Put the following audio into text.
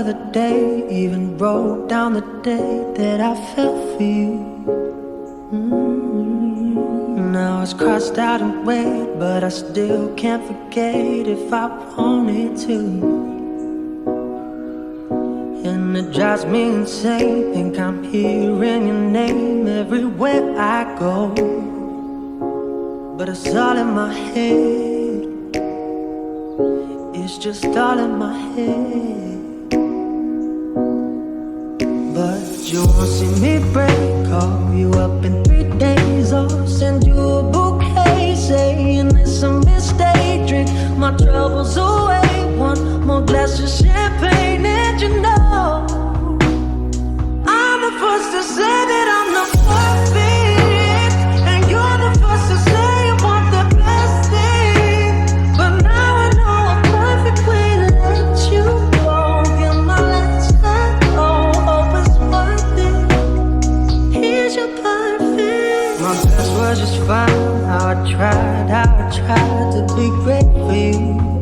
other day, even wrote down the day that I fell for you. Now it's crossed out and red, but I still can't forget if I wanted to. And it drives me insane, think I'm hearing your name everywhere I go. But it's all in my head, it's just all in my head. But you won't see me break, call you up in 3 days or send you a bouquet saying it's a mistake. Drink my troubles away, one more glass of champagne, and you know I'm the first to say that I'm not perfect, and you're the first to say you want the best thing. But now I know a perfect way to let you go. You're my last go, hope it's worth it. Here's your perfect. My best was just fine, how I tried to be great for you.